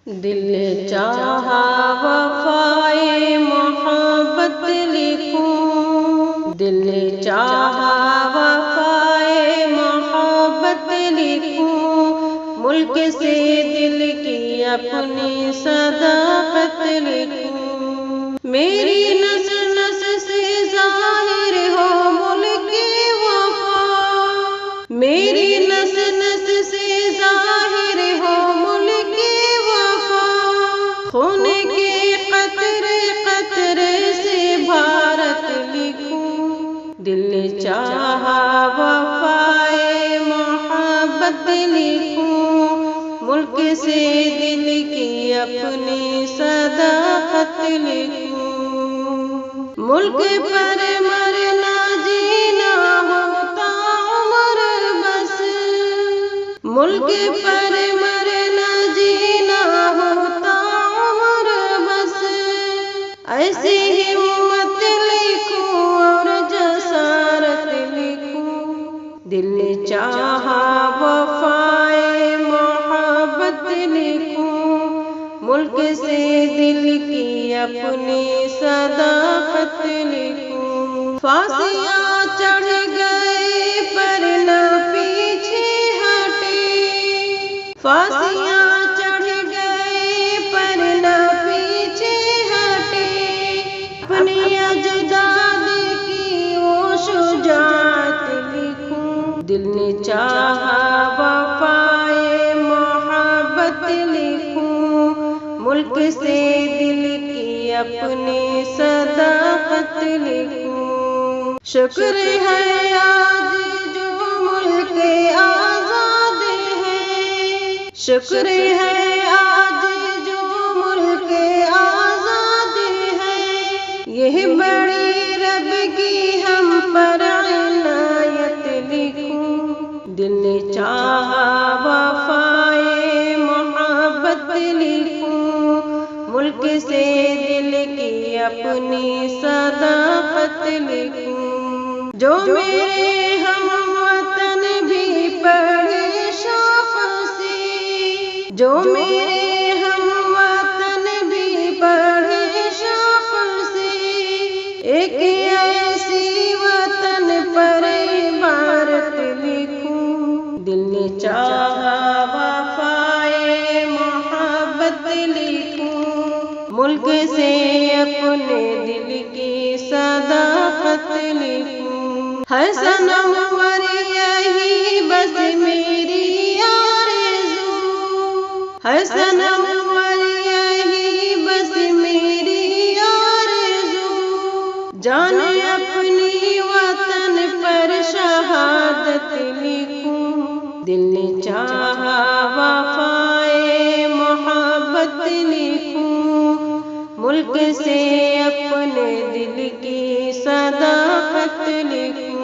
دل چاہا وفائے محبت لکھوں، دل چاہا وفائے محبت لکھوں، ملک سے دل کی اپنی صداقت لکھوں، میری نس نس سے ظاہر ہو ملک کی وفا، میری نس نس سے ظاہر ہو ملک کی وفا، خون کے قطرے قطرے سے بھارت لکھوں، دل چاہا وفائے محبت لکھوں، ملک سے دل کی اپنی صداقت لکھوں، ملک پر مرنا جینا ہوتا عمر بس، ملک پر مرنا جینا ہوتا عمر بس، ایسی ہمت لکھوں اور جسارت لکھوں، دل چاہا وفائے محبت لکھوں، ملک سے دل کی اپنی صداقت لکھوں، فانسیاں چڑھ گئے پر نہ پیچھے ہٹے، فانسیاں چڑھ گئے پر نہ پیچھے ہٹے، اپنی اجداد کی وہ شجاعت لکھوں، دل چاہا وفائے محبت لکھوں، ملک سے دل کی اپنی صداقت لکھوں، شکر ہے آج جو ملک آزاد ہے، شکر ہے آج جو ملک آزاد ہے، یہ بڑی رب کی ہم پر عنایت لکھوں، دل چاہا وفائے محبت لکھوں، ملک سے دل کی اپنی صداقت لکھوں، جو میرے ہم وطن بھی پڑھے شوق سے، جو میرے ہم وطن بھی پڑھے شوق سے، ایک ایسی وطن پر عبارت لکھوں، دل چاہا وفائے محبت لکھوں، ملک سے اپنے دل کی صداقت لکھوں، ہے صنم ور یہی بس میری آرزو، ہے صنم ور یہی بس میری آرزو، جان اپنی وطن پر شہادت لکھوں، دل چاہا وفائے محبت لکھوں، ملک سے اپنے دل کی صداقت لکھوں۔